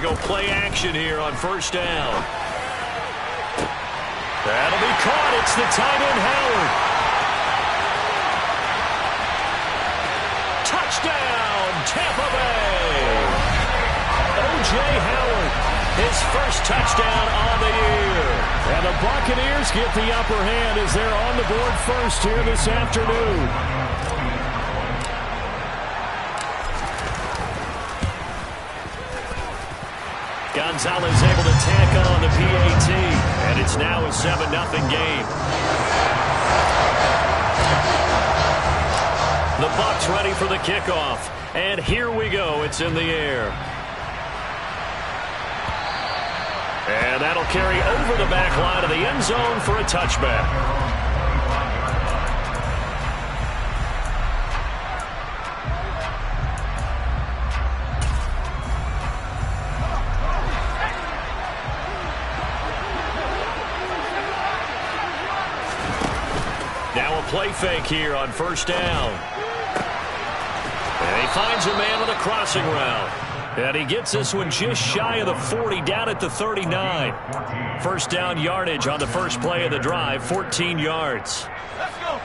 They go play action here on first down. That'll be caught. It's the tight end, Howard. Touchdown, Tampa Bay. O.J. Howard, his first touchdown on the year. And the Buccaneers get the upper hand as they're on the board first here this afternoon. Gonzalez able to tack on the PAT, and it's now a 7-0 game. The Bucs ready for the kickoff, and here we go. It's in the air. And that'll carry over the back line of the end zone for a touchback. Play fake here on first down. And he finds a man with a crossing route. And he gets this one just shy of the 40, down at the 39. First down yardage on the first play of the drive, 14 yards. Let's go.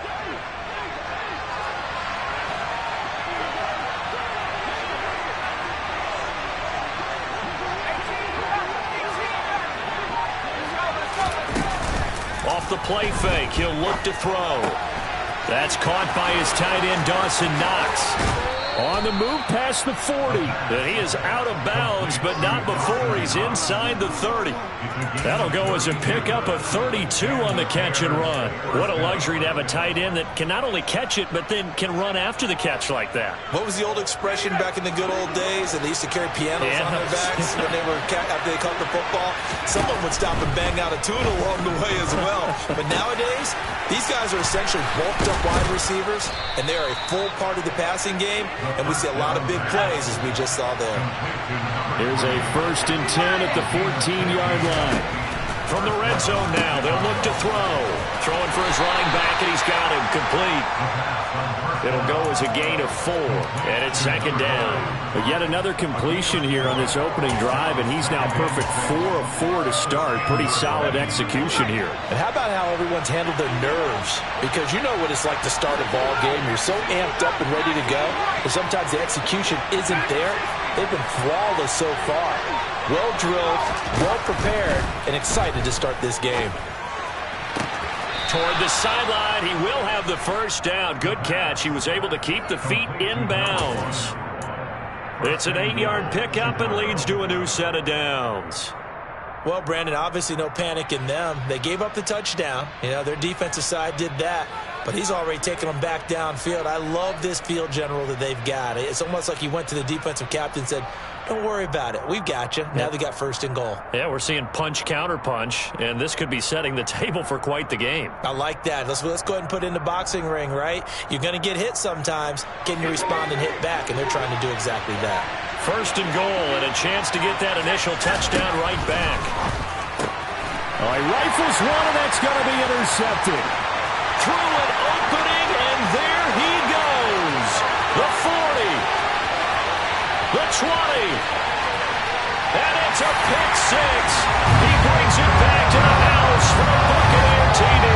Off the play fake, he'll look to throw. That's caught by his tight end, Dawson Knox. On the move past the 40. And he is out of bounds, but not before he's inside the 30. That'll go as a pickup of 32 on the catch and run. What a luxury to have a tight end that can not only catch it, but then can run after the catch like that. What was the old expression back in the good old days? And they used to carry pianos on their backs when they were after they caught the football. Someone would stop and bang out a tune along the way as well. But nowadays, these guys are essentially bulked up wide receivers, and they are a full part of the passing game. And we see a lot of big plays, as we just saw there. Here's a 1st and 10 at the 14-yard line. From the red zone now, they'll look to throw. Throwing for his running back, and he's got him complete. It'll go as a gain of 4, and it's 2nd down. But yet another completion here on this opening drive, and he's now perfect 4 of 4 to start. Pretty solid execution here. And how about how everyone's handled their nerves? Because you know what it's like to start a ball game. You're so amped up and ready to go, but sometimes the execution isn't there. They've been flawless so far. Well drilled, well prepared, and excited to start this game. Toward the sideline, he will have the first down. Good catch. He was able to keep the feet in bounds. It's an 8-yard pickup and leads to a new set of downs. Well, Brandon, obviously no panic in them. They gave up the touchdown. You know, their defensive side did that. But he's already taken them back downfield. I love this field general that they've got. It's almost like he went to the defensive captain and said, don't worry about it. We've got you. Now they got 1st and goal. Yeah, we're seeing punch, counter punch, and this could be setting the table for quite the game. I like that. Let's go ahead and put it in the boxing ring, right? You're going to get hit sometimes. Can you respond and hit back? And they're trying to do exactly that. 1st and goal, and a chance to get that initial touchdown right back. Oh, he rifles one, and that's going to be intercepted. Through an opening, and there he goes. The 40. The 20. And it's a pick 6. He brings it back to the house for a Buccaneer TD.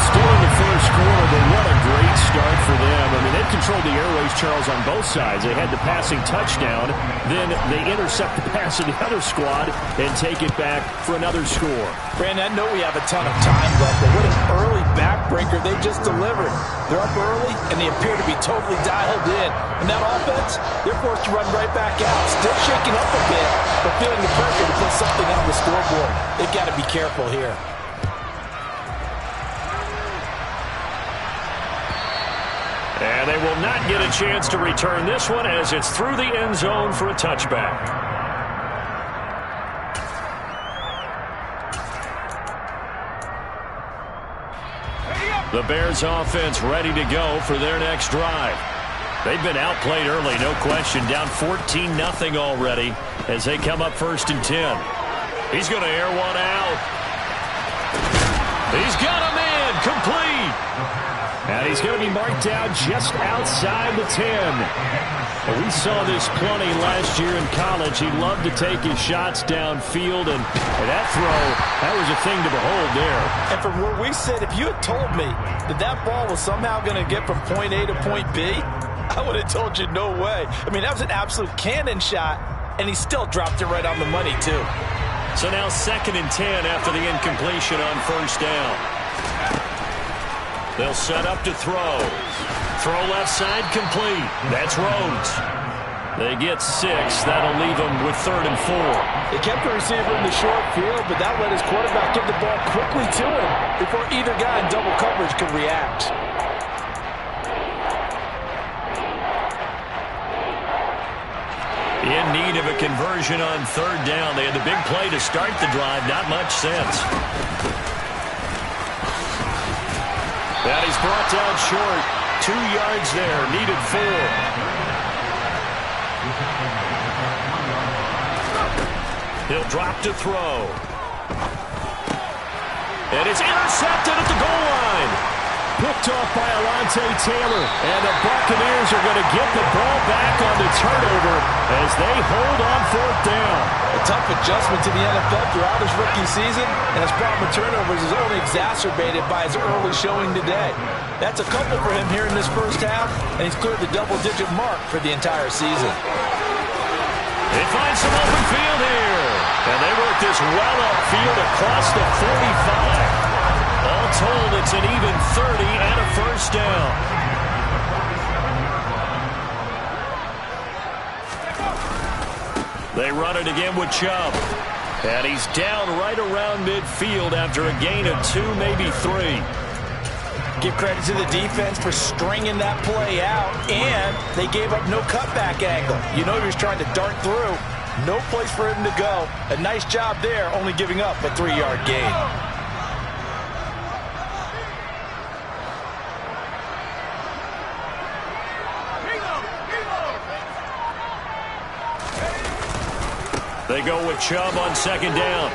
Still in the first quarter, but what a great start for them. I mean, they've controlled the airways, Charles, on both sides. They had the passing touchdown. Then they intercept the pass of the other squad and take it back for another score. Brandon, I know we have a ton of time left, but what an early backbreaker they just delivered. They're up early, and they appear to be totally dialed in. And that offense, they're forced to run right back out. Still shaking up a bit, but feeling the pressure to put something on the scoreboard. They've got to be careful here. And they will not get a chance to return this one as it's through the end zone for a touchback. The Bears offense ready to go for their next drive. They've been outplayed early, no question. Down 14-0 already as they come up 1st and 10. He's going to air one out. He's got a man complete. And he's going to be marked down just outside the 10. Well, we saw this plenty last year in college. He loved to take his shots downfield, and that throw, that was a thing to behold there. And from where we sit, if you had told me that that ball was somehow going to get from point A to point B, I would have told you no way. I mean, that was an absolute cannon shot, and he still dropped it right on the money, too. So now 2nd and 10 after the incompletion on first down. They'll set up to throw. Throw left side complete. That's Rhodes. They get 6. That'll leave them with 3rd and 4. They kept the receiver in the short field, but that let his quarterback get the ball quickly to him before either guy in double coverage could react. In need of a conversion on 3rd down. They had the big play to start the drive. Not much sense. That he's brought down short. 2 yards there. Needed 4. He'll drop to throw. And it's intercepted at the goal line. Picked off by Alontae Taylor. And the Buccaneers are going to get the ball back on the turnover as they hold on 4th down. A tough adjustment to the NFL throughout his rookie season, and his problem with turnovers is only exacerbated by his early showing today. That's a couple for him here in this first half, and he's cleared the double-digit mark for the entire season. They find some open field here, and they work this well upfield across the 45. All told, it's an even 30 and a first down. They run it again with Chubb. And he's down right around midfield after a gain of 2, maybe 3. Give credit to the defense for stringing that play out, and they gave up no cutback angle. You know he was trying to dart through. No place for him to go. A nice job there, only giving up a 3-yard gain. They go with Chubb on 2nd down.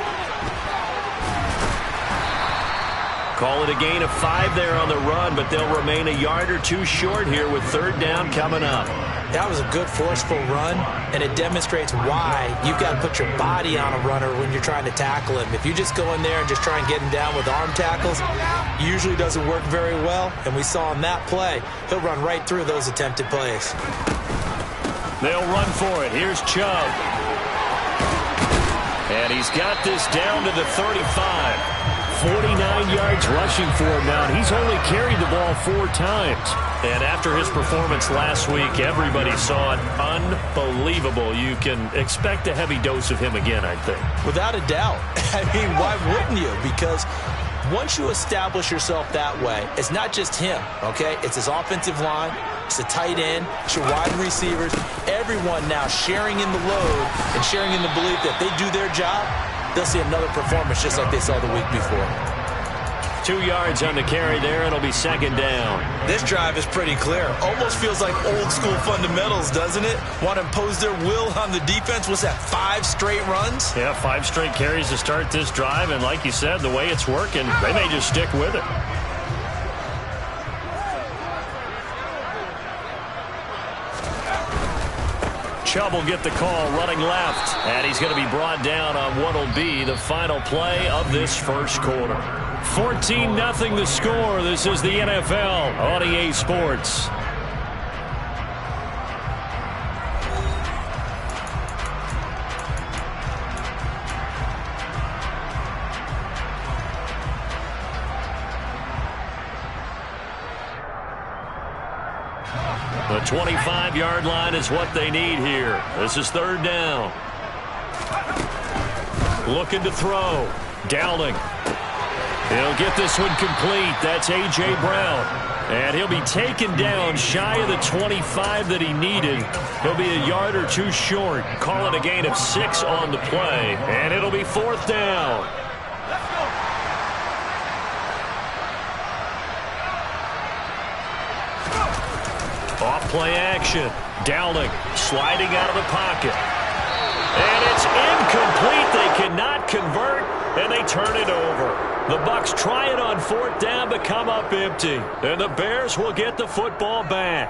Call it a gain of 5 there on the run, but they'll remain a yard or 2 short here with 3rd down coming up. That was a good forceful run, and it demonstrates why you've got to put your body on a runner when you're trying to tackle him. If you just go in there and just try and get him down with arm tackles, usually doesn't work very well, and we saw on that play, he'll run right through those attempted plays. They'll run for it. Here's Chubb. And he's got this down to the 35. 49 yards rushing for him now. He's only carried the ball 4 times. And after his performance last week, everybody saw it. Unbelievable. You can expect a heavy dose of him again, I think. Without a doubt. I mean, why wouldn't you? Because once you establish yourself that way, it's not just him, okay? It's his offensive line. It's the tight end. It's your wide receivers. Everyone now sharing in the load and sharing in the belief that they do their job, they'll see another performance just like they saw the week before. 2 yards on the carry there. It'll be 2nd down. This drive is pretty clear. Almost feels like old school fundamentals, doesn't it? Want to impose their will on the defense. What's that, 5 straight runs? Yeah, 5 straight carries to start this drive. And like you said, the way it's working, they may just stick with it. Chubb will get the call running left. And he's going to be brought down on what will be the final play of this first quarter. 14-0 the score. This is the NFL on EA Sports. The 25-yard line is what they need here. This is 3rd down. Looking to throw. Dowling. He'll get this one complete. That's A.J. Brown. And he'll be taken down shy of the 25 that he needed. He'll be a yard or 2 short. Call it a gain of 6 on the play. And it'll be 4th down. Off play action. Dowling sliding out of the pocket. And it's incomplete. They cannot convert, and they turn it over. The Bucs try it on 4th down, but come up empty. And the Bears will get the football back.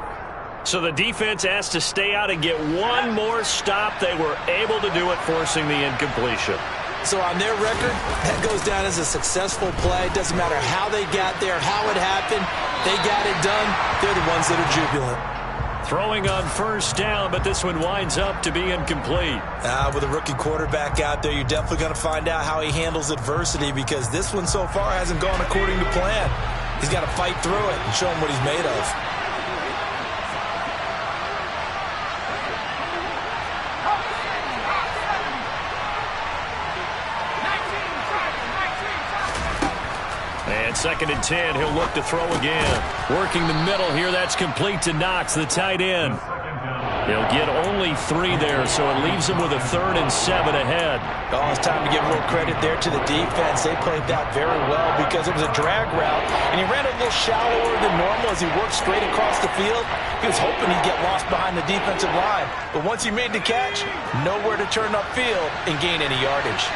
So the defense has to stay out and get one more stop. They were able to do it, forcing the incompletion. So on their record, that goes down as a successful play. Doesn't matter how they got there, how it happened. They got it done. They're the ones that are jubilant. Throwing on 1st down, but this one winds up to be incomplete. With a rookie quarterback out there, you're definitely going to find out how he handles adversity, because this one so far hasn't gone according to plan. He's got to fight through it and show him what he's made of. And 2nd and 10, he'll look to throw again. Working the middle here, that's complete to Knox, the tight end. He'll get only 3 there, so it leaves him with a 3rd and 7 ahead. Oh, it's time to give a little credit there to the defense. They played that very well because it was a drag route, and he ran a little shallower than normal as he worked straight across the field. He was hoping he'd get lost behind the defensive line, but once he made the catch, nowhere to turn upfield and gain any yardage.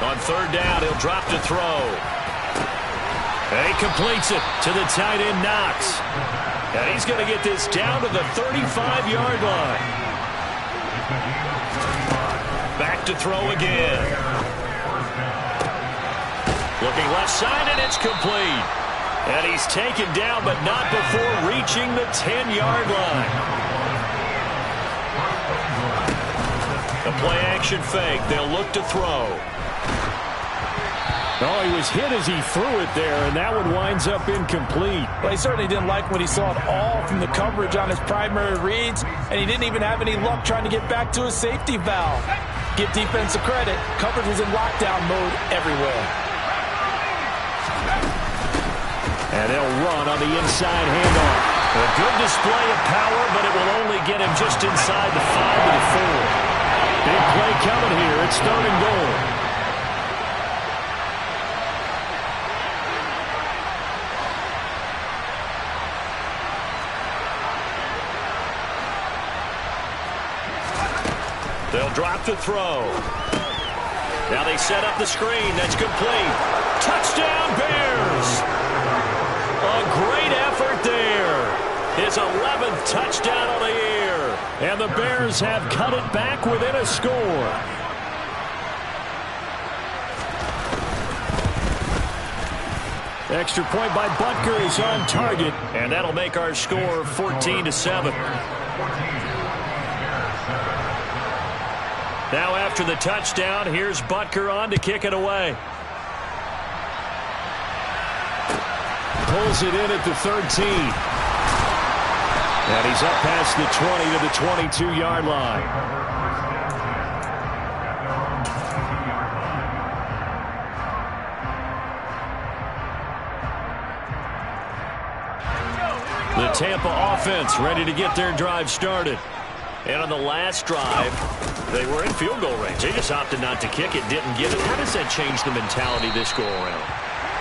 On 3rd down, he'll drop to throw. And he completes it to the tight end, Knox. And he's going to get this down to the 35-yard line. Back to throw again. Looking left side, and it's complete. And he's taken down, but not before reaching the 10-yard line. The play-action fake. They'll look to throw. Oh, he was hit as he threw it there, and that one winds up incomplete. Well, he certainly didn't like what he saw at all from the coverage on his primary reads, and he didn't even have any luck trying to get back to his safety valve. Give defense a credit. Coverage was in lockdown mode everywhere. And they'll run on the inside handoff. A good display of power, but it will only get him just inside the 5 to the 4. Big play coming here. It's 3rd and goal. They'll drop to throw. Now they set up the screen. That's complete. Touchdown, Bears! A great effort there. His 11th touchdown on the year. And the Bears have cut it back within a score. Extra point by Butker is on target. And that'll make our score 14-7. Now after the touchdown, here's Butker on to kick it away. Pulls it in at the 13. And he's up past the 20 to the 22-yard line. The Tampa offense ready to get their drive started. And on the last drive, they were in field goal range. They just opted not to kick it, didn't get it. How does that change the mentality this go-around?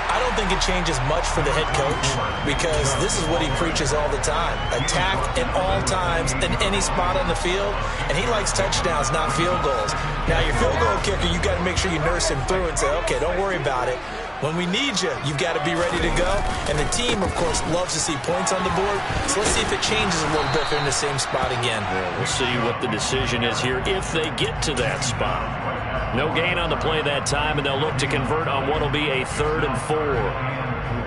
I don't think it changes much for the head coach, because this is what he preaches all the time. Attack at all times in any spot on the field, and he likes touchdowns, not field goals. Now, your field goal kicker, you got to make sure you nurse him through and say, okay, don't worry about it. When we need you, you've got to be ready to go. And the team, of course, loves to see points on the board. So let's see if it changes a little bit if they're in the same spot again. Yeah, we'll see what the decision is here if they get to that spot. No gain on the play that time, and they'll look to convert on what will be a 3rd and 4.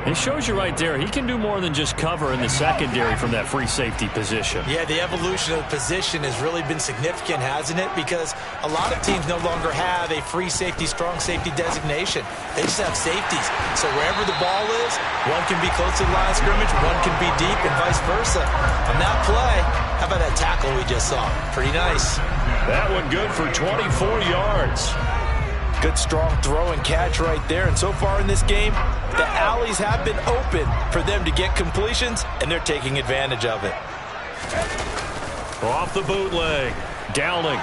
It shows you right there, he can do more than just cover in the secondary from that free safety position. Yeah, the evolution of the position has really been significant, hasn't it? Because a lot of teams no longer have a free safety, strong safety designation. They just have safeties. So wherever the ball is, one can be close to the line of scrimmage, one can be deep, and vice versa. On that play, how about that tackle we just saw? Pretty nice. That one good for 24 yards. Good strong throw and catch right there. And so far in this game, the alleys have been open for them to get completions, and they're taking advantage of it. Off the bootleg. Dowling.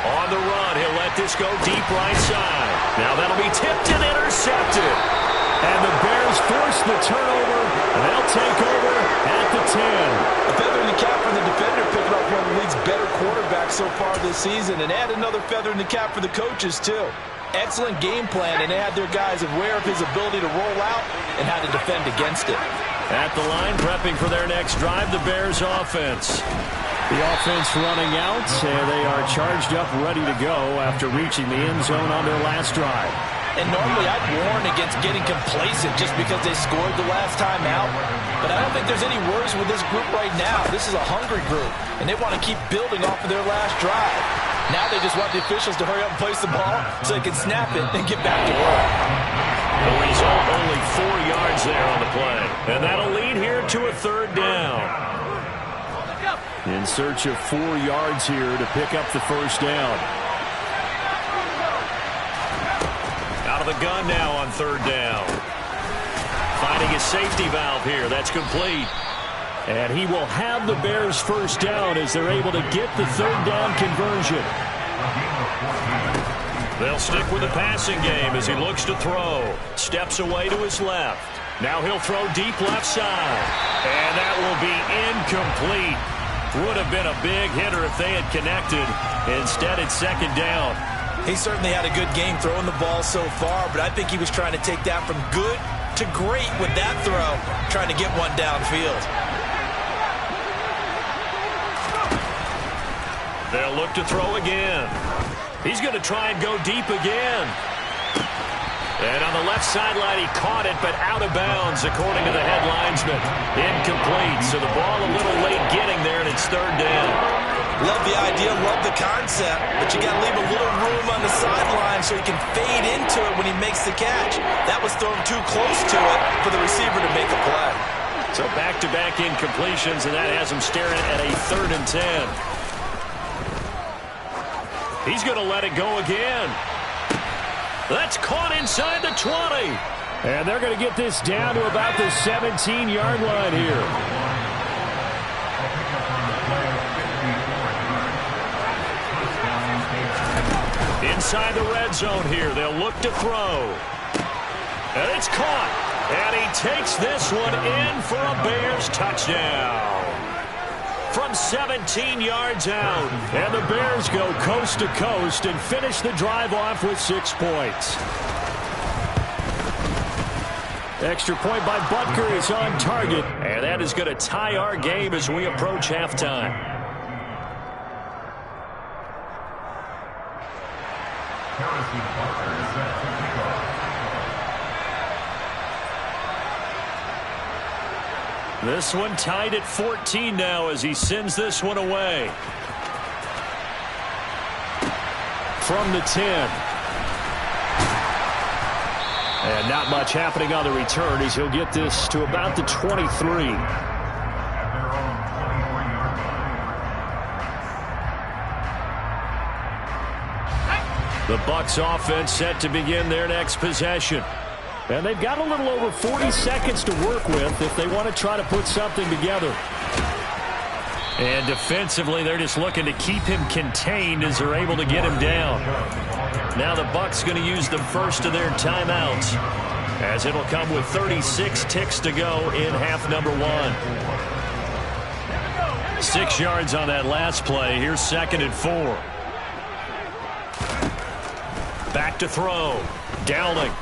On the run. He'll let this go deep right side. Now that'll be tipped and intercepted. And the Bears force the turnover. They'll take over at the 10. A feather in the cap for the defender, picking up one of the league's better quarterbacks so far this season. And add another feather in the cap for the coaches, too. Excellent game plan, and they had their guys aware of his ability to roll out and how to defend against it. At the line, prepping for their next drive, the Bears offense. The offense running out, and they are charged up, ready to go after reaching the end zone on their last drive. And normally I'd warn against getting complacent just because they scored the last time out. But I don't think there's any worries with this group right now. This is a hungry group, and they want to keep building off of their last drive. Now they just want the officials to hurry up and place the ball so they can snap it and get back to work. The result, only 4 yards there on the play. And that'll lead here to a third down. In search of 4 yards here to pick up the first down. Out of the gun now on third down. Finding a safety valve here. That's complete. And he will have the Bears first down as they're able to get the third down conversion. They'll stick with the passing game as he looks to throw. Steps away to his left. Now he'll throw deep left side. And that will be incomplete. Would have been a big hitter if they had connected. Instead, it's second down. He certainly had a good game throwing the ball so far, but I think he was trying to take that from good to great with that throw, trying to get one downfield. They'll look to throw again. He's going to try and go deep again. And on the left sideline, he caught it, but out of bounds, according to the head linesman. Incomplete, so the ball a little late getting there, and it's third down. Love the idea, love the concept, but you got to leave a little room on the sideline so he can fade into it when he makes the catch. That was thrown too close to it for the receiver to make a play. So back-to-back incompletions, and that has him staring at a 3rd and 10. He's going to let it go again. That's caught inside the 20. And they're going to get this down to about the 17-yard line here. Inside the red zone here. They'll look to throw. And it's caught. And he takes this one in for a Bears touchdown. From 17 yards out. And the Bears go coast to coast and finish the drive off with 6 points. Extra point by Butker is on target. And that is going to tie our game as we approach halftime. This one tied at 14 now as he sends this one away. From the 10. And not much happening on the return as he'll get this to about the 23. The Bucs offense set to begin their next possession. And they've got a little over 40 seconds to work with if they want to try to put something together. And defensively, they're just looking to keep him contained as they're able to get him down. Now the Bucs going to use the first of their timeouts, as it'll come with 36 ticks to go in half number 1. 6 yards on that last play. Here's 2nd and 4. Back to throw. Downing.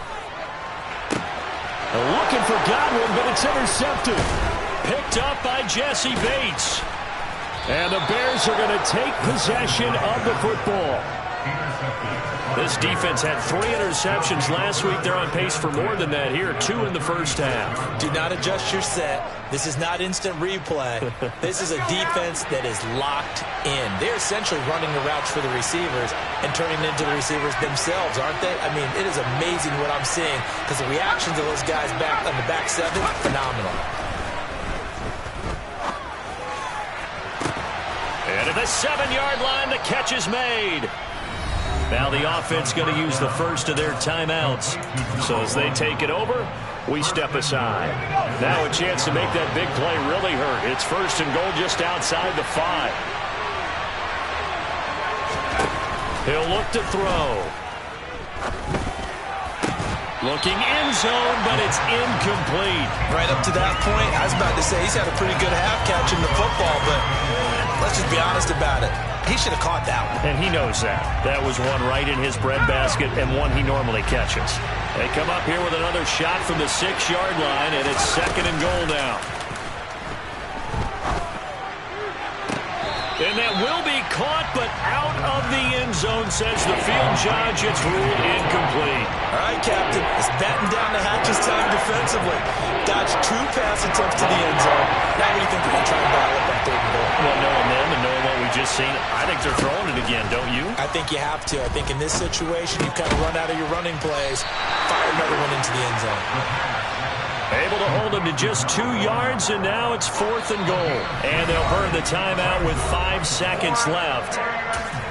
Looking for Godwin, but it's intercepted. Picked up by Jesse Bates. And the Bears are going to take possession of the football. This defense had 3 interceptions last week. They're on pace for more than that here. 2 in the first half. Do not adjust your set. This is not instant replay. This is a defense that is locked in. They're essentially running the routes for the receivers and turning into the receivers themselves, aren't they? I mean, it is amazing what I'm seeing because the reactions of those guys back on the back 7, phenomenal. And at the 7-yard line, the catch is made. Now the offense going to use the first of their timeouts. So as they take it over, we step aside. Now a chance to make that big play really hurt. It's 1st and goal just outside the 5. He'll look to throw. Looking end zone, but it's incomplete. Right up to that point, I was about to say he's had a pretty good half catching the football, but let's just be honest about it. He should have caught that one. And he knows that. That was one right in his breadbasket and one he normally catches. They come up here with another shot from the 6-yard line, and it's 2nd and goal now. And that will be caught, but out of the end zone, says the field judge. It's ruled incomplete. All right, Captain. It's batten down the hatches time defensively. Dodged 2 pass attempts to the end zone. Now what do you think they're going to try and dial up on 3rd and goal? Well, knowing them and knowing what we just seen, I think they're throwing it again, don't you? I think you have to. I think in this situation, you kind of run out of your running plays, fire another one into the end zone. Able to hold him to just 2 yards, and now it's 4th and goal. And they'll burn the timeout with 5 seconds left.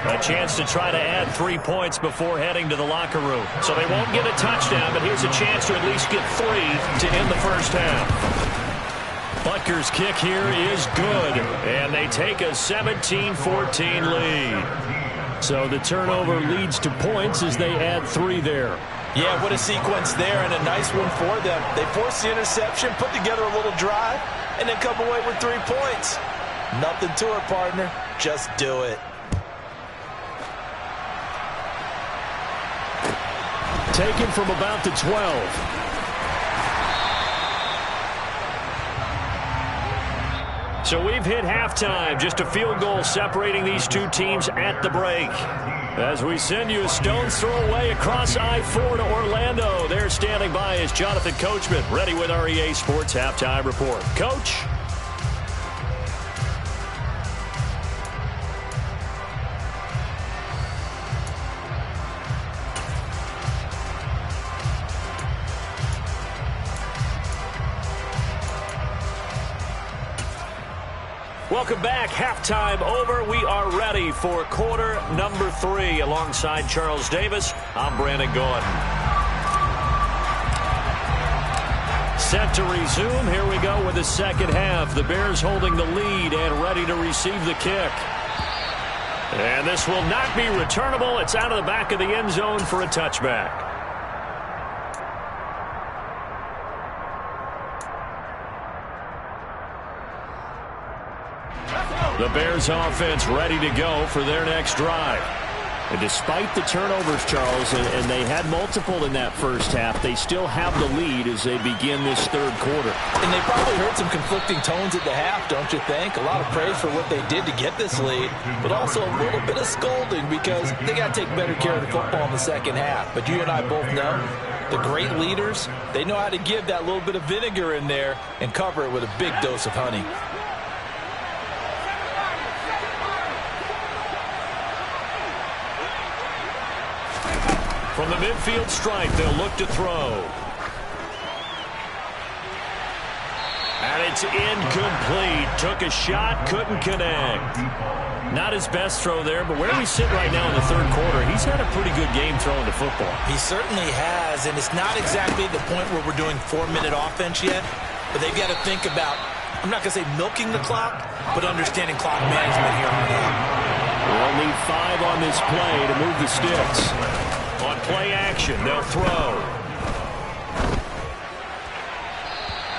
A chance to try to add 3 points before heading to the locker room. So they won't get a touchdown, but here's a chance to at least get 3 to end the first half. Butker's kick here is good, and they take a 17-14 lead. So the turnover leads to points as they add 3 there. Yeah, what a sequence there, and a nice one for them. They force the interception, put together a little drive, and then come away with 3 points. Nothing to it, partner. Just do it. Taken from about the 12. So we've hit halftime. Just a field goal separating these 2 teams at the break. As we send you a stone's throw away across I-4 to Orlando. There standing by is Jonathan Coachman, ready with our EA Sports Halftime Report. Coach? Welcome back. Halftime over. We are ready for quarter number 3. Alongside Charles Davis, I'm Brandon Gaudin. Set to resume. Here we go with the second half. The Bears holding the lead and ready to receive the kick. And this will not be returnable. It's out of the back of the end zone for a touchback. The Bears offense ready to go for their next drive. And despite the turnovers, Charles, and they had multiple in that first half, they still have the lead as they begin this 3rd quarter. And they probably heard some conflicting tones at the half, don't you think? A lot of praise for what they did to get this lead, but also a little bit of scolding because they got to take better care of the football in the second half. But you and I both know the great leaders, they know how to give that little bit of vinegar in there and cover it with a big dose of honey. From the midfield stripe, they'll look to throw. And it's incomplete. Took a shot, couldn't connect. Not his best throw there, but where we sit right now in the 3rd quarter, he's had a pretty good game throwing the football. He certainly has, and it's not exactly the point where we're doing 4-minute offense yet, but they've got to think about, I'm not going to say milking the clock, but understanding clock management here on out. We'll need 5 on this play to move the sticks. On play action, they'll throw.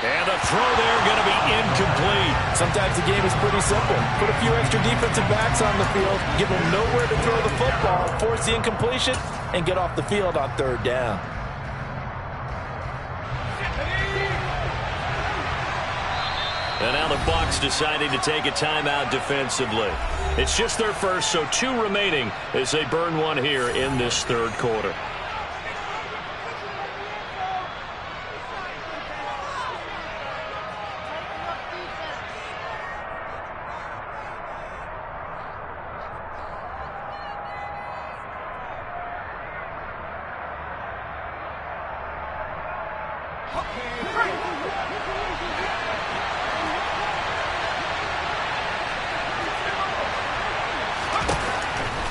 And the throw there going to be incomplete. Sometimes the game is pretty simple. Put a few extra defensive backs on the field, give them nowhere to throw the football, force the incompletion, and get off the field on 3rd down. And now the Bucs deciding to take a timeout defensively. It's just their first, so 2 remaining as they burn one here in this 3rd quarter.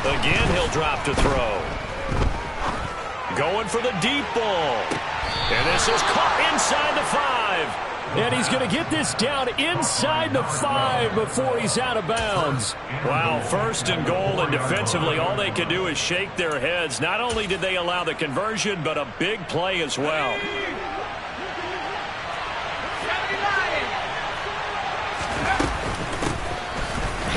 Again, he'll drop to throw. Going for the deep ball. And this is caught inside the 5. And he's going to get this down inside the 5 before he's out of bounds. Wow, 1st and goal, and defensively all they could do is shake their heads. Not only did they allow the conversion, but a big play as well.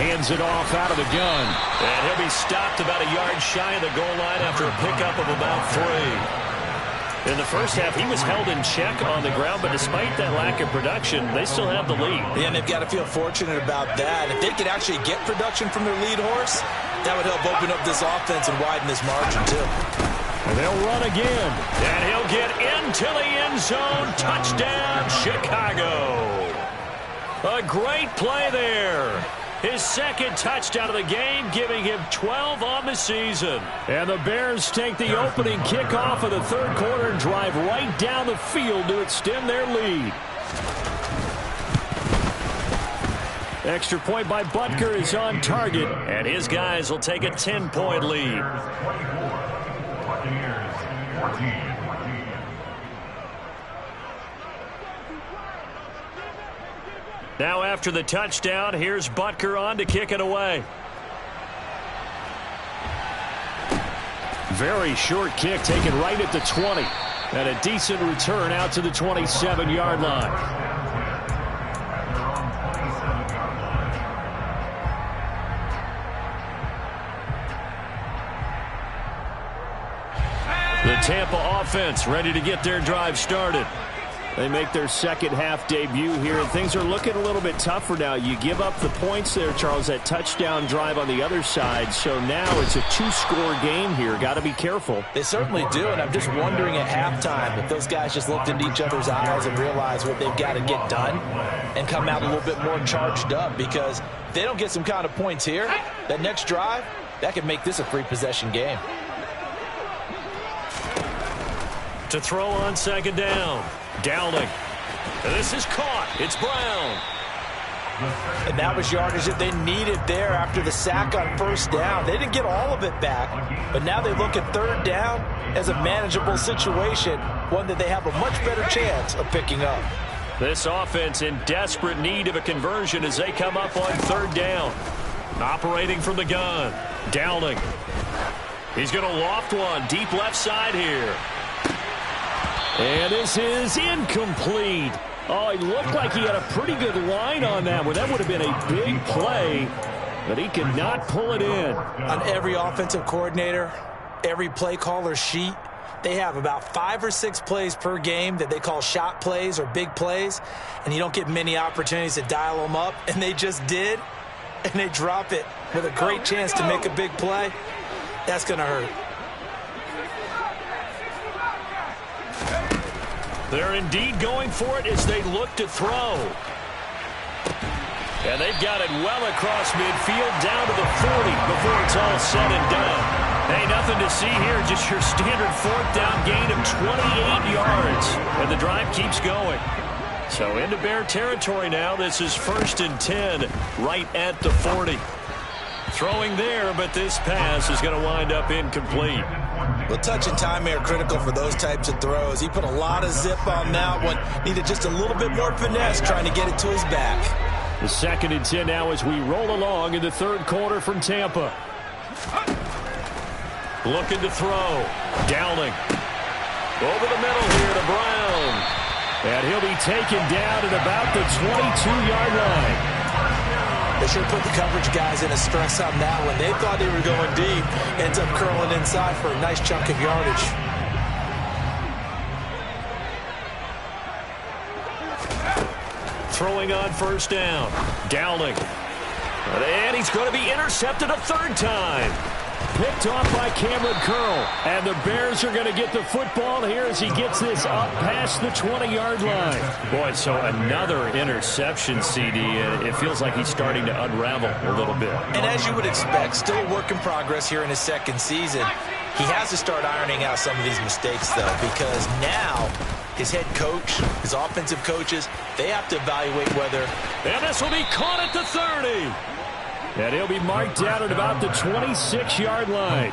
Hands it off out of the gun. And he'll be stopped about a yard shy of the goal line after a pickup of about 3. In the first half, he was held in check on the ground, but despite that lack of production, they still have the lead. Yeah, and they've got to feel fortunate about that. If they could actually get production from their lead horse, that would help open up this offense and widen this margin, too. And they'll run again. And he'll get into the end zone. Touchdown, Chicago. A great play there. His 2nd touchdown of the game, giving him 12 on the season. And the Bears take the opening kickoff of the 3rd quarter and drive right down the field to extend their lead. Extra point by Butker is on target, and his guys will take a 10-point lead. Now after the touchdown, here's Butker on to kick it away. Very short kick taken right at the 20. And a decent return out to the 27-yard line. The Tampa offense ready to get their drive started. They make their 2nd half debut here, and things are looking a little bit tougher now. You give up the points there, Charles, that touchdown drive on the other side. So now it's a 2-score game here. Got to be careful. They certainly do, and I'm just wondering at halftime if those guys just looked into each other's eyes and realized what they've got to get done and come out a little bit more charged up, because if they don't get some kind of points here, that next drive, that could make this a 3-possession game. To throw on 2nd down. Dowling. This is caught. It's Brown. And that was yardage that they needed there after the sack on 1st down. They didn't get all of it back, but now they look at 3rd down as a manageable situation, one that they have a much better chance of picking up. This offense in desperate need of a conversion as they come up on 3rd down. Operating from the gun. Dowling. He's going to loft one deep left side here. And this is incomplete. Oh, he looked like he had a pretty good line on that one. That would have been a big play, but he could not pull it in. On every offensive coordinator, every play caller sheet, they have about 5 or 6 plays per game that they call shot plays or big plays, and you don't get many opportunities to dial them up, and they just did, and they drop it with a great chance to make a big play. That's going to hurt. They're indeed going for it as they look to throw. And they've got it well across midfield down to the 40 before it's all said and done. Hey, nothing to see here, just your standard 4th down gain of 28 yards. And the drive keeps going. So into Bear territory now. This is 1st and 10 right at the 40. Throwing there, but this pass is going to wind up incomplete. Well, touch and time are critical for those types of throws. He put a lot of zip on that one. Needed just a little bit more finesse trying to get it to his back. The 2nd and 10 now as we roll along in the 3rd quarter from Tampa. Looking to throw. Dowling. Over the middle here to Brown. And he'll be taken down at about the 22-yard line. They should have put the coverage guys in a stress on that one. They thought they were going deep. Ends up curling inside for a nice chunk of yardage. Throwing on 1st down. Dowling. And he's going to be intercepted a 3rd time. Picked off by Cameron Curl. And the Bears are going to get the football here as he gets this up past the 20-yard line. Boy, so another interception, CD. And it feels like he's starting to unravel a little bit. And as you would expect, still a work in progress here in his 2nd season. He has to start ironing out some of these mistakes, though, because now his head coach, his offensive coaches, they have to evaluate whether... And this will be caught at the 30. And he'll be marked down at about the 26-yard line.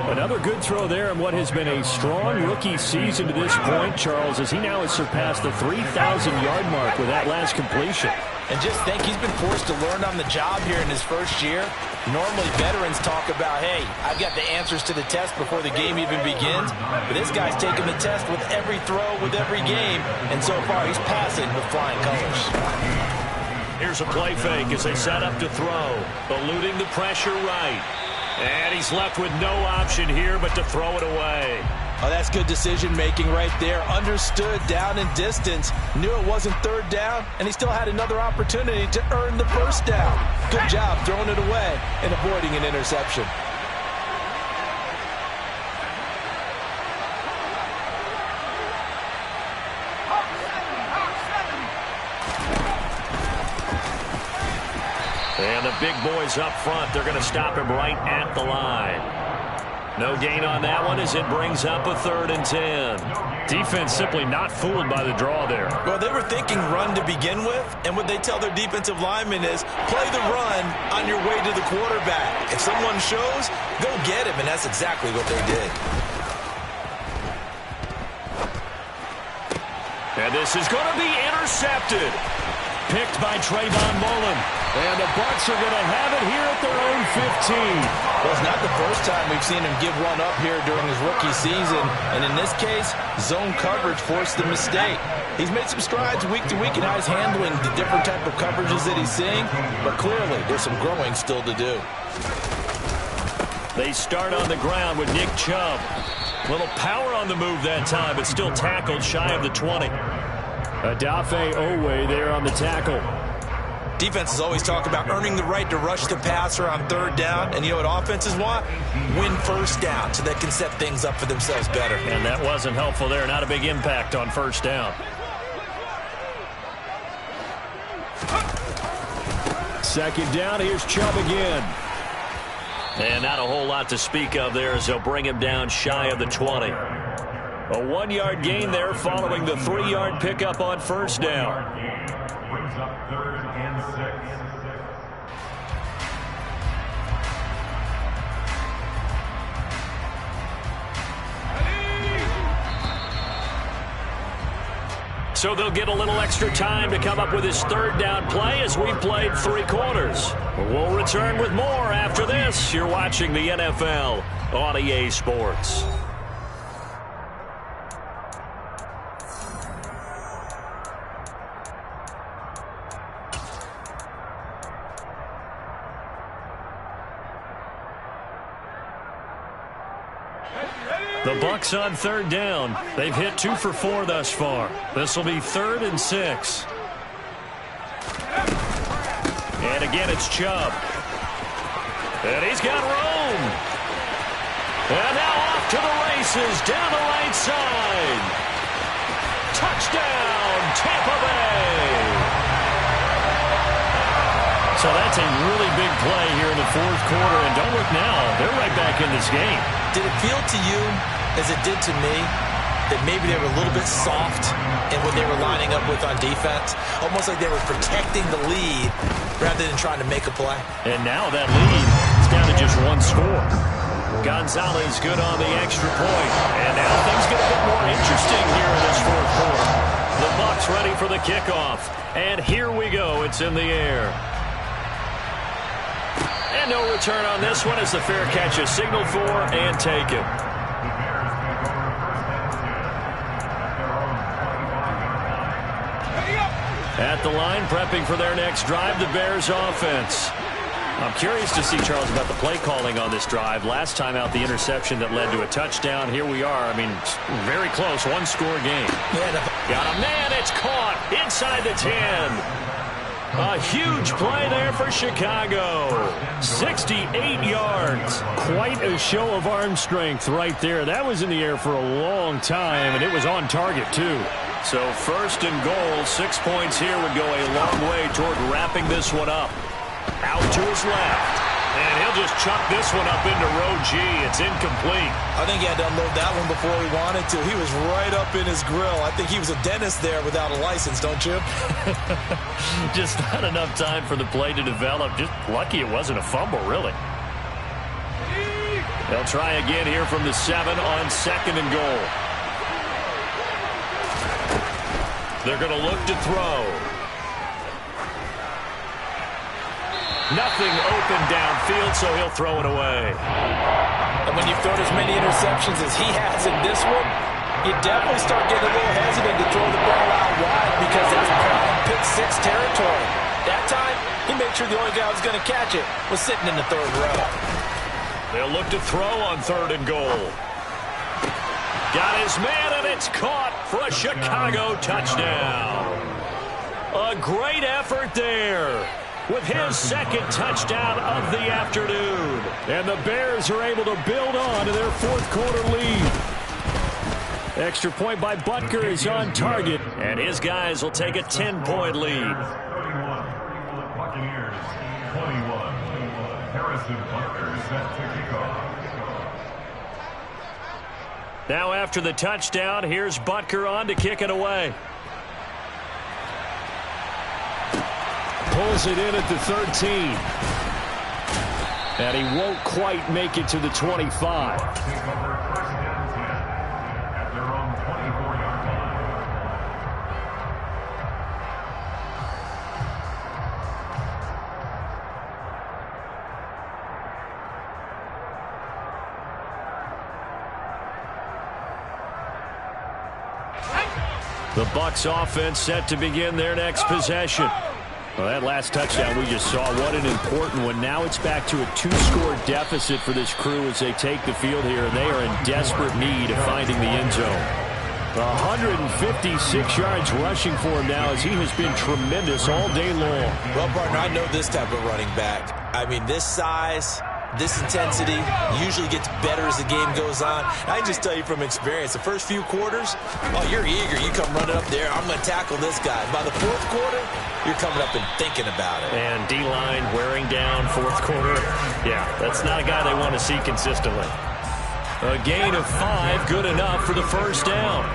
Another good throw there in what has been a strong rookie season to this point, Charles, as he now has surpassed the 3,000-yard mark with that last completion. And just think, he's been forced to learn on the job here in his first year. Normally, veterans talk about, hey, I've got the answers to the test before the game even begins. But this guy's taking the test with every throw, with every game. And so far, he's passing with flying colors. Here's a play fake as they set up to throw. Eluding the pressure right. And he's left with no option here but to throw it away. Oh, that's good decision-making right there. Understood down and distance. Knew it wasn't third down, and he still had another opportunity to earn the first down. Good job throwing it away and avoiding an interception. And the big boys up front, they're going to stop him right at the line. No gain on that one as it brings up a 3rd and 10. Defense simply not fooled by the draw there. Well, they were thinking run to begin with, and what they tell their defensive linemen is play the run on your way to the quarterback. If someone shows, go get him, and that's exactly what they did. And this is going to be intercepted. Picked by Trayvon Mullen. And the Bucs are going to have it here at their own 15. Well, it's not the first time we've seen him give one up here during his rookie season. And in this case, zone coverage forced the mistake. He's made some strides week to week in how he's handling the different type of coverages that he's seeing. But clearly, there's some growing still to do. They start on the ground with Nick Chubb. A little power on the move that time, but still tackled shy of the 20. Odafe Oweh there on the tackle. Defenses always talk about earning the right to rush the passer on 3rd down. And you know what offenses want? Win first down so they can set things up for themselves better. And that wasn't helpful there. Not a big impact on 1st down. 2nd down. Here's Chubb again. And not a whole lot to speak of there as they'll bring him down shy of the 20. A 1-yard gain there following the 3-yard pickup on 1st down. Brings up 3rd and 6. So they'll get a little extra time to come up with his 3rd down play as we played 3 quarters. We'll return with more after this. You're watching the NFL on EA Sports. The Bucs on 3rd down. They've hit 2 for 4 thus far. This will be 3rd and 6. And again, it's Chubb. And he's got room. And now off to the races down the right side. Touchdown, Tampa Bay. So that's a really big play here in the 4th quarter. And don't look now. They're right back in this game. Did it feel to you, as it did to me, that maybe they were a little bit soft in what they were lining up with on defense? Almost like they were protecting the lead rather than trying to make a play. And now that lead is down to just 1 score. Gonzalez good on the extra point. And now things get a bit more interesting here in this 4th quarter. The Bucs ready for the kickoff. And here we go. It's in the air. And no return on this one as the fair catch is signaled for and taken. At the line, prepping for their next drive, the Bears offense. I'm curious to see, Charles, about the play calling on this drive. Last time out, the interception that led to a touchdown. Here we are. I mean, very close, 1-score game. Got a man. It's caught inside the 10. A huge play there for Chicago. 68 yards. Quite a show of arm strength right there. That was in the air for a long time, and it was on target, too. So 1st and goal, 6 points here would go a long way toward wrapping this one up. Out to his left. And he'll just chuck this one up into row G. It's incomplete. I think he had to unload that one before he wanted to. He was right up in his grill. I think he was a dentist there without a license, don't you? Just not enough time for the play to develop. Just lucky it wasn't a fumble, really. They'll try again here from the 7 on 2nd and goal. They're going to look to throw. Nothing open downfield, so he'll throw it away. And when you've thrown as many interceptions as he has in this one, you definitely start getting a little hesitant to throw the ball out wide because that's prime pick 6 territory. That time, he made sure the only guy who was going to catch it was sitting in the 3rd row. They'll look to throw on 3rd and goal. Got his man, and it's caught for a Chicago touchdown. A great effort there with his 2nd touchdown of the afternoon. And the Bears are able to build on to their 4th quarter lead. Extra point by Butker is on target, and his guys will take a 10-point lead. 31, Buccaneers, 21. Harrison Butker set to kick off. Now after the touchdown, here's Butker on to kick it away. Pulls it in at the 13. And he won't quite make it to the 25. The Bucs offense set to begin their next possession. Well, that last touchdown we just saw, what an important one. Now it's back to a 2-score deficit for this crew as they take the field here, and they are in desperate need of finding the end zone. 156 yards rushing for him now as he has been tremendous all day long. Well, partner, I know this type of running back. I mean, this size, this intensity usually gets better as the game goes on. I can just tell you from experience, the first few quarters, oh, you're eager. You come running up there, I'm going to tackle this guy. By the 4th quarter, you're coming up and thinking about it. And D-line wearing down 4th quarter. Yeah, that's not a guy they want to see consistently. A gain of 5, good enough for the 1st down.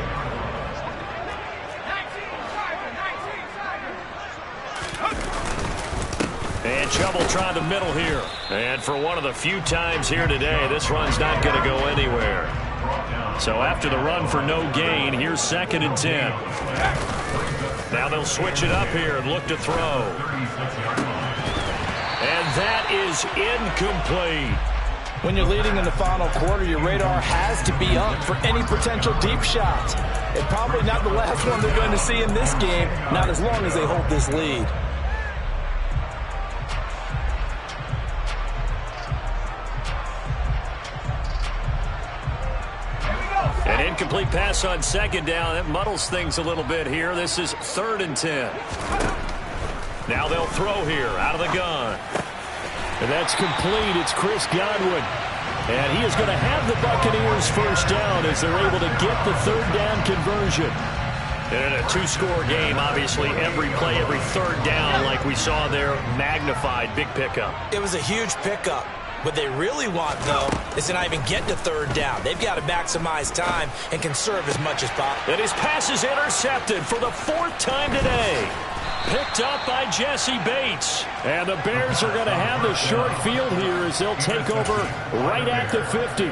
And Chubb will try the middle here. And for one of the few times here today, this run's not going to go anywhere. So after the run for no gain, here's 2nd and 10. Now they'll switch it up here and look to throw. And that is incomplete. When you're leading in the final quarter, your radar has to be up for any potential deep shots. And probably not the last one they're going to see in this game, not as long as they hold this lead. An incomplete pass on 2nd down. That muddles things a little bit here. This is 3rd and 10. Now they'll throw here out of the gun. And that's complete. It's Chris Godwin. And he is going to have the Buccaneers 1st down as they're able to get the 3rd down conversion. And in a 2-score game, obviously, every play, every 3rd down, like we saw there, magnified, big pickup. It was a huge pickup. What they really want, though, is to not even get to 3rd down. They've got to maximize time and conserve as much as possible. And his pass is intercepted for the 4th time today. Picked up by Jesse Bates. And the Bears are going to have the short field here as they'll take over right at the 50.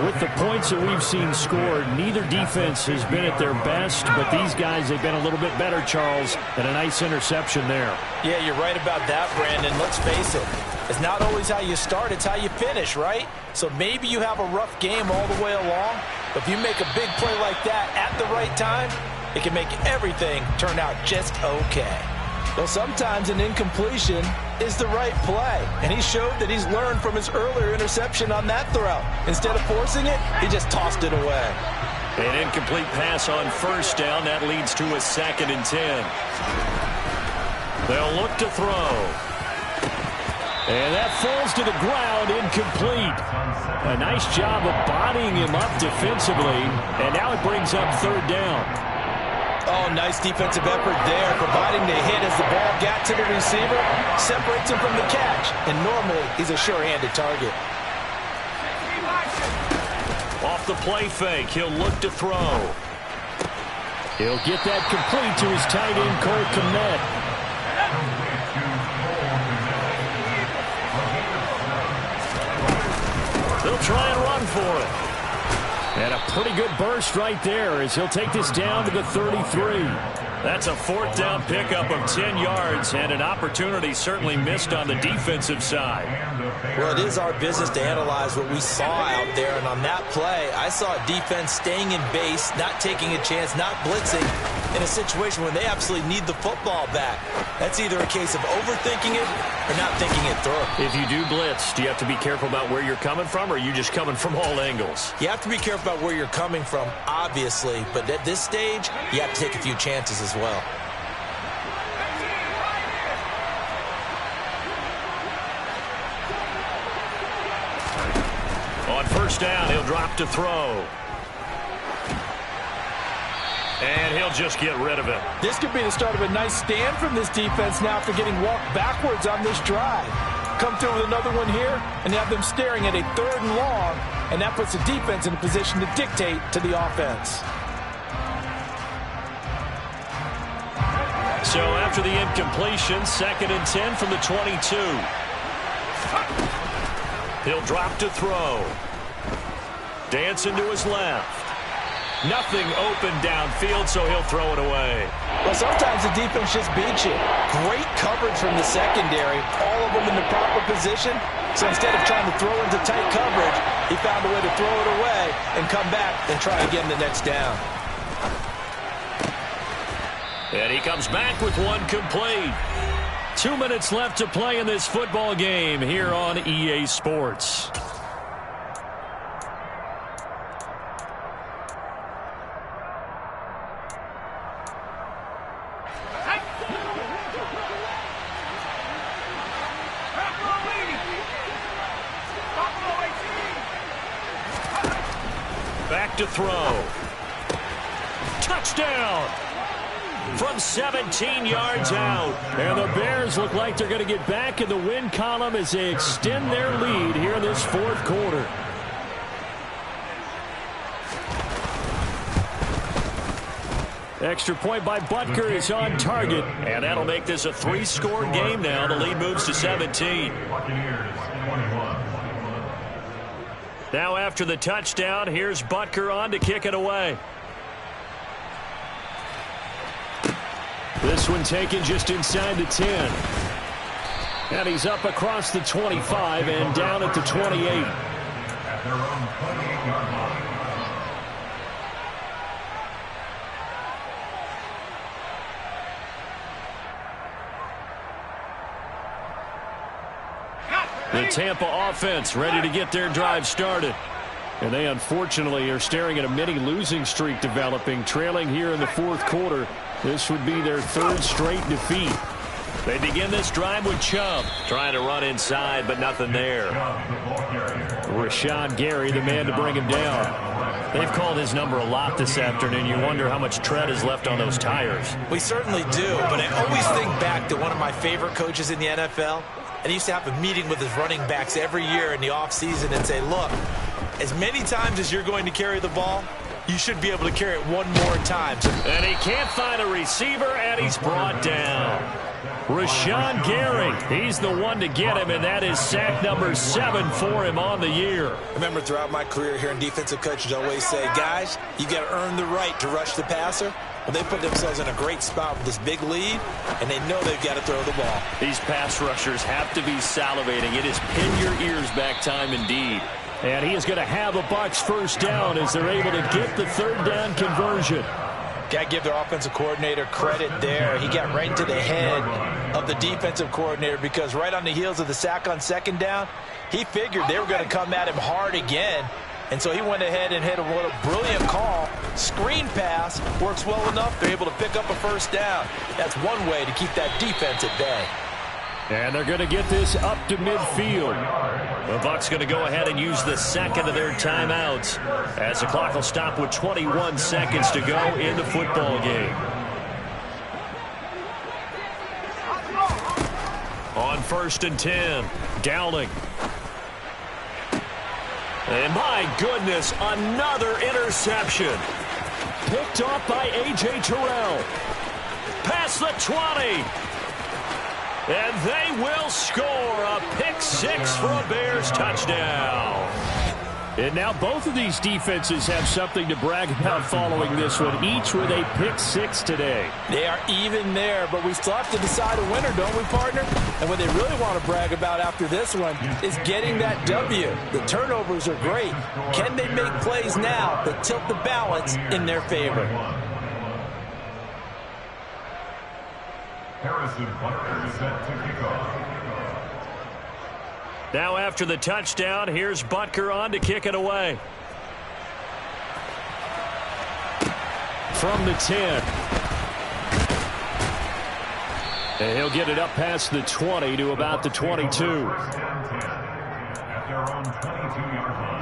With the points that we've seen scored, neither defense has been at their best, but these guys, they've been a little bit better, Charles, and a nice interception there. Yeah, you're right about that, Brandon. Let's face it. It's not always how you start, it's how you finish, right? So maybe you have a rough game all the way along, but if you make a big play like that at the right time, it can make everything turn out just okay. Well, sometimes an incompletion is the right play, and he showed that he's learned from his earlier interception on that throw. Instead of forcing it, he just tossed it away. An incomplete pass on 1st down. That leads to a 2nd and 10. They'll look to throw. And that falls to the ground, incomplete. A nice job of bodying him up defensively, and now it brings up 3rd down. Oh, nice defensive effort there, providing the hit as the ball got to the receiver, separates him from the catch, and normally he's a sure-handed target. Off the play fake, he'll look to throw. He'll get that complete to his tight end, Cole Kmet. They'll try and run for it. And a pretty good burst right there as he'll take this down to the 33. That's a fourth down pickup of 10 yards and an opportunity certainly missed on the defensive side. Well, it is our business to analyze what we saw out there, and on that play, I saw a defense staying in base, not taking a chance, not blitzing in a situation when they absolutely need the football back. That's either a case of overthinking it or not thinking it through. If you do blitz, do you have to be careful about where you're coming from, or are you just coming from all angles? You have to be careful about where you're coming from, obviously, but at this stage, you have to take a few chances as well. On first down, he'll drop to throw. And he'll just get rid of it. This could be the start of a nice stand from this defense now after getting walked backwards on this drive. Come through with another one here and have them staring at a 3rd and long, and that puts the defense in a position to dictate to the offense. So after the incompletion, 2nd and 10 from the 22. He'll drop to throw. Dancing to his left. Nothing open downfield, so he'll throw it away. Well, sometimes the defense just beats you. Great coverage from the secondary, all of them in the proper position. So instead of trying to throw into tight coverage, he found a way to throw it away and come back and try again the next down. And he comes back with one complete. 2 minutes left to play in this football game here on EA Sports. Back to throw. Touchdown! From 17 yards out. And the Bears look like they're going to get back in the win column as they extend their lead here in this 4th quarter. Extra point by Butker is on target. And that'll make this a 3-score game now. The lead moves to 17. Now after the touchdown, here's Butker on to kick it away. This one taken just inside the 10. And he's up across the 25 and down at the 28. At their own 28-yard line. The Tampa offense ready to get their drive started. And they unfortunately are staring at a mini losing streak developing, trailing here in the 4th quarter. This would be their 3rd straight defeat. They begin this drive with Chubb. Trying to run inside, but nothing there. Rashawn Gary, the man to bring him down. They've called his number a lot this afternoon. You wonder how much tread is left on those tires. We certainly do, but I always think back to one of my favorite coaches in the NFL. And he used to have a meeting with his running backs every year in the offseason and say, look, as many times as you're going to carry the ball, you should be able to carry it one more time. And he can't find a receiver, and he's brought down. Rashawn Gary, he's the one to get him, and that is sack number 7 for him on the year. Remember, throughout my career here in defensive coaches, I always say, guys, you got to earn the right to rush the passer. Well, they put themselves in a great spot with this big lead, and they know they've got to throw the ball. These pass rushers have to be salivating. It is pin your ears back time indeed. And he is going to have a Bucs first down as they're able to get the 3rd down conversion. Got to give their offensive coordinator credit there. He got right into the head of the defensive coordinator because right on the heels of the sack on 2nd down, he figured they were going to come at him hard again. And so he went ahead and hit what a brilliant call. Screen pass works well enough. They're able to pick up a first down. That's one way to keep that defense at bay. And they're going to get this up to midfield. The Bucs going to go ahead and use the 2nd of their timeouts as the clock will stop with 21 seconds to go in the football game. On 1st and 10, Dowling. And my goodness, another interception. Picked off by A.J. Terrell. Past the 20. And they will score a pick 6 for a Bears touchdown. And now both of these defenses have something to brag about following this one, each with a pick six today. They are even there, but we still have to decide a winner, don't we, partner? And what they really want to brag about after this one is getting that W. The turnovers are great. Can they make plays now that tilt the balance in their favor? Harrison Butker set to kick off. Now after the touchdown, here's Butker on to kick it away. From the 10. And he'll get it up past the 20 to about the 22. First and 10 at their own 22-yard line.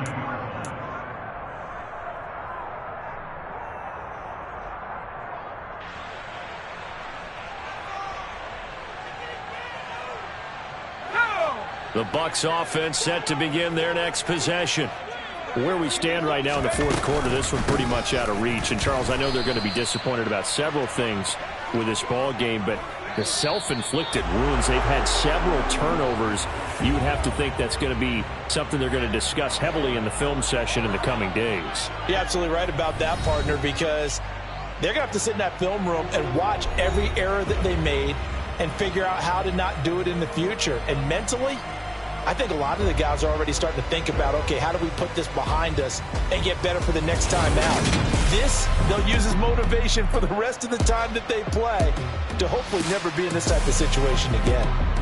The Bucs offense set to begin their next possession. Where we stand right now in the fourth quarter, this one pretty much out of reach. And, Charles, I know they're going to be disappointed about several things with this ball game, but the self-inflicted wounds, they've had several turnovers. You would have to think that's going to be something they're going to discuss heavily in the film session in the coming days. You're absolutely right about that, partner, because they're going to have to sit in that film room and watch every error that they made and figure out how to not do it in the future. And mentally, I think a lot of the guys are already starting to think about, okay, how do we put this behind us and get better for the next time out? This, they'll use as motivation for the rest of the time that they play to hopefully never be in this type of situation again.